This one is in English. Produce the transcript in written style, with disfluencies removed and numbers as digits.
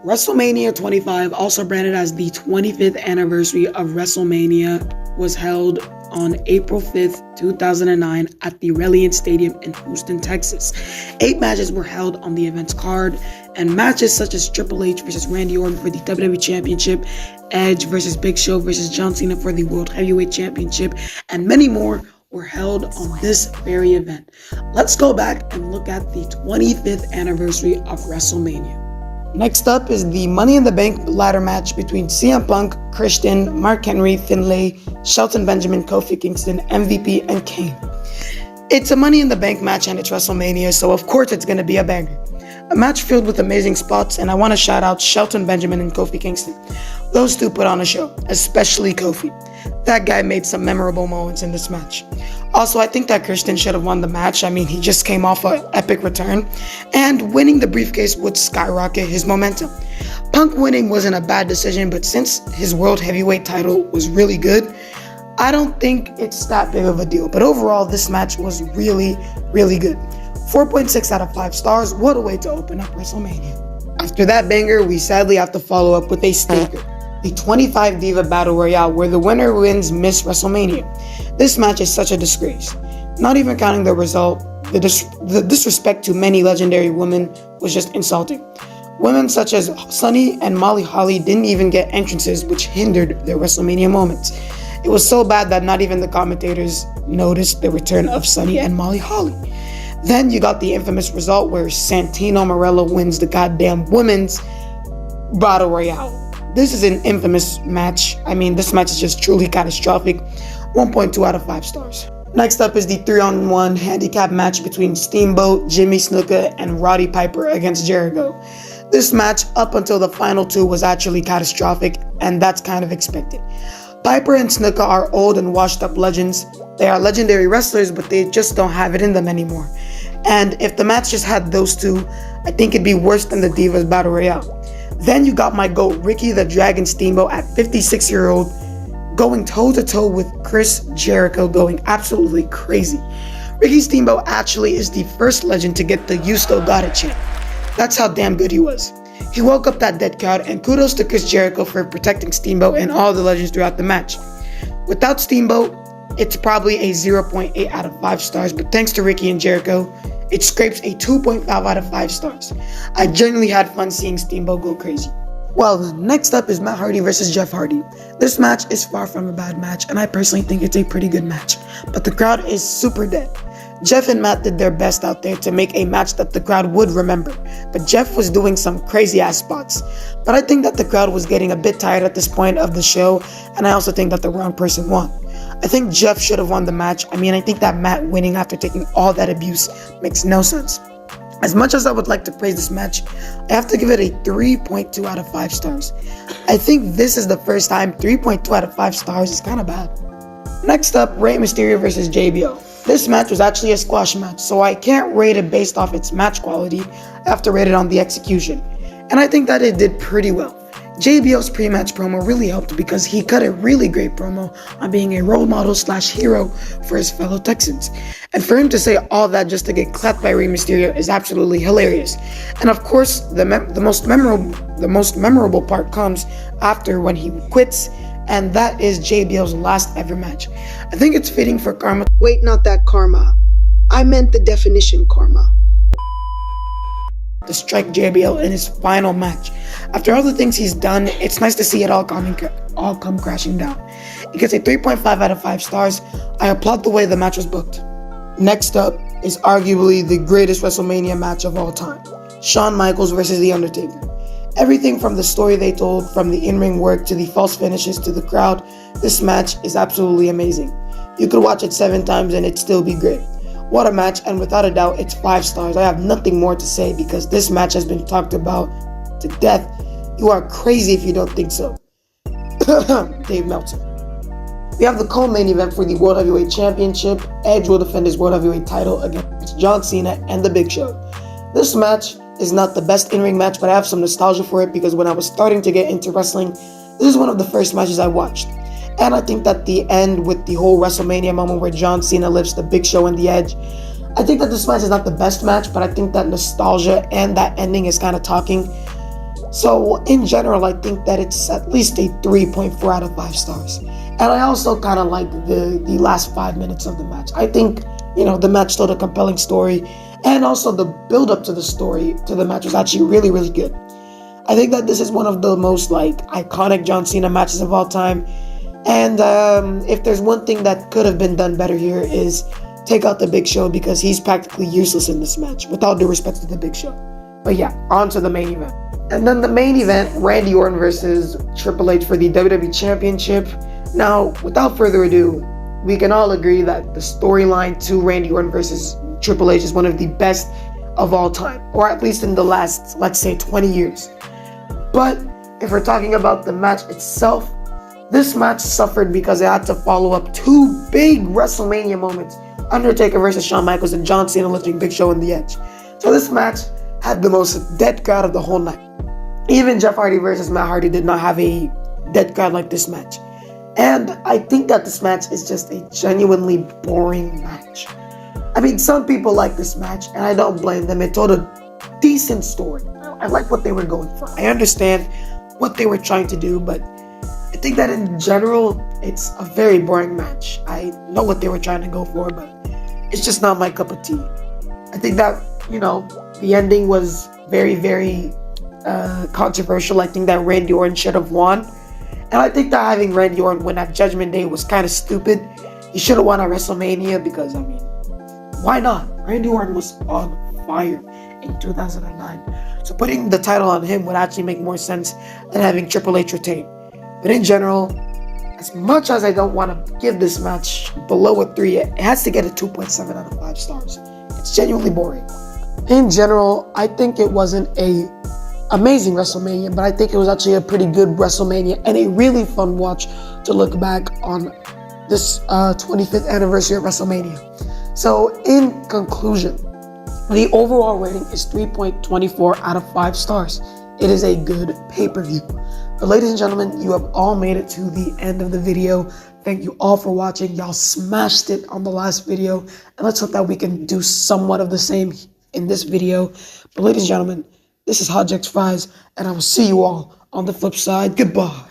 WrestleMania 25, also branded as the 25th anniversary of WrestleMania, was held on April 5th, 2009 at the Reliant Stadium in Houston, Texas. 8 matches were held on the event's card, and matches such as Triple H versus Randy Orton for the WWE Championship, Edge versus Big Show versus John Cena for the World Heavyweight Championship, and many more were held on this very event. Let's go back and look at the 25th anniversary of WrestleMania. Next up is the Money in the Bank ladder match between CM Punk, Christian, Mark Henry, Finlay, Shelton Benjamin, Kofi Kingston, MVP, and Kane. It's a Money in the Bank match and it's WrestleMania, so of course it's going to be a banger. A match filled with amazing spots, and I want to shout out Shelton Benjamin and Kofi Kingston. Those two put on a show, especially Kofi. That guy made some memorable moments in this match. Also, I think that Christian should have won the match. I mean, he just came off an epic return, and winning the briefcase would skyrocket his momentum. Punk winning wasn't a bad decision, but since his World Heavyweight title was really good, I don't think it's that big of a deal. But overall, this match was really, really good. 4.6 out of 5 stars. What a way to open up WrestleMania. After that banger, we sadly have to follow up with a stinker. The 25 Diva Battle Royale, where the winner wins Miss WrestleMania. This match is such a disgrace. Not even counting the result, the disrespect to many legendary women was just insulting. Women such as Sunny and Molly Holly didn't even get entrances, which hindered their WrestleMania moments. It was so bad that not even the commentators noticed the return of Sunny and Molly Holly. Then you got the infamous result where Santino Marella wins the goddamn Women's Battle Royale. This is an infamous match. I mean, this match is just truly catastrophic. 1.2 out of 5 stars. Next up is the 3-on-1 handicap match between Steamboat, Jimmy Snuka, and Roddy Piper against Jericho. This match, up until the final 2, was actually catastrophic, and that's kind of expected. Piper and Snuka are old and washed up legends. They are legendary wrestlers, but they just don't have it in them anymore. And if the match just had those two, I think it'd be worse than the Divas Battle Royale. Then you got my GOAT, Ricky the Dragon Steamboat, at 56-year-old, going toe-to-toe with Chris Jericho, going absolutely crazy. Ricky Steamboat actually is the first legend to get the "You Still Got It" chant. That's how damn good he was. He woke up that dead crowd, and kudos to Chris Jericho for protecting Steamboat and all the legends throughout the match. Without Steamboat, it's probably a 0.8 out of 5 stars, but thanks to Ricky and Jericho, it scrapes a 2.5 out of 5 stars. I genuinely had fun seeing Steamboat go crazy. Well, next up is Matt Hardy versus Jeff Hardy. This match is far from a bad match, and I personally think it's a pretty good match, but the crowd is super dead. Jeff and Matt did their best out there to make a match that the crowd would remember, but Jeff was doing some crazy ass spots. But I think that the crowd was getting a bit tired at this point of the show, and I also think that the wrong person won. I think Jeff should have won the match. I mean, I think that Matt winning after taking all that abuse makes no sense. As much as I would like to praise this match, I have to give it a 3.2 out of 5 stars. I think this is the first time 3.2 out of 5 stars is kind of bad. Next up, Rey Mysterio versus JBL. This match was actually a squash match, so I can't rate it based off its match quality. I have to rate it on the execution. And I think that it did pretty well. JBL's pre-match promo really helped because he cut a really great promo on being a role model / hero for his fellow Texans. And for him to say all that just to get clapped by Rey Mysterio is absolutely hilarious. And of course, the most memorable part comes after when he quits, and that is JBL's last ever match. I think it's fitting for Karma. Wait, not that karma. I meant the definition karma. To strike JBL in his final match. After all the things he's done, it's nice to see it all come crashing down. It gets a 3.5 out of 5 stars. I applaud the way the match was booked. Next up is arguably the greatest WrestleMania match of all time. Shawn Michaels versus The Undertaker. Everything from the story they told, from the in-ring work to the false finishes to the crowd, this match is absolutely amazing. You could watch it 7 times and it'd still be great. What a match, and without a doubt, it's 5 stars. I have nothing more to say because this match has been talked about to death. You are crazy if you don't think so. Dave Meltzer. We have the co-main event for the World Heavyweight Championship. Edge will defend his World Heavyweight title against John Cena and The Big Show. This match is not the best in-ring match, but I have some nostalgia for it because when I was starting to get into wrestling, this is one of the first matches I watched. And I think that the end with the whole WrestleMania moment where John Cena lifts The Big Show and the Edge, I think that this match is not the best match, but I think that nostalgia and that ending is kind of talking. So in general, I think that it's at least a 3.4 out of 5 stars. And I also kind of like the last 5 minutes of the match. I think, the match told a compelling story, and also the build up to the story, to the match was actually really, really good. I think that this is one of the most iconic John Cena matches of all time. And if there's one thing that could have been done better here is take out the Big Show, because he's practically useless in this match, with all due respect to the Big Show. But yeah, on to the main event. And then the main event, Randy Orton versus Triple H for the WWE Championship. Now, without further ado, we can all agree that the storyline to Randy Orton versus Triple H is one of the best of all time, or at least in the last, let's say, 20 years. But if we're talking about the match itself, this match suffered because it had to follow up 2 big WrestleMania moments: Undertaker versus Shawn Michaels and John Cena lifting Big Show on the Edge. So this match had the most dead crowd of the whole night. Even Jeff Hardy versus Matt Hardy did not have a dead crowd like this match. And I think that this match is just a genuinely boring match. I mean, some people like this match, and I don't blame them. It told a decent story. I like what they were going for. I understand what they were trying to do, but I think that in general, it's a very boring match. I know what they were trying to go for, but it's just not my cup of tea. I think that, the ending was very, very controversial. I think that Randy Orton should have won. And I think that having Randy Orton win at Judgment Day was kind of stupid. He should have won at WrestleMania because, why not? Randy Orton was on fire in 2009. So putting the title on him would actually make more sense than having Triple H retain. But in general, as much as I don't want to give this match below a 3, it has to get a 2.7 out of 5 stars. It's genuinely boring. In general, I think it wasn't a amazing WrestleMania, but I think it was actually a pretty good WrestleMania and a really fun watch to look back on this 25th anniversary of WrestleMania. So in conclusion, the overall rating is 3.24 out of 5 stars. It is a good pay-per-view. But ladies and gentlemen, you have all made it to the end of the video. Thank you all for watching. Y'all smashed it on the last video, and let's hope that we can do somewhat of the same in this video. But ladies and gentlemen, this is HADJIXFRIES, and I will see you all on the flip side. Goodbye.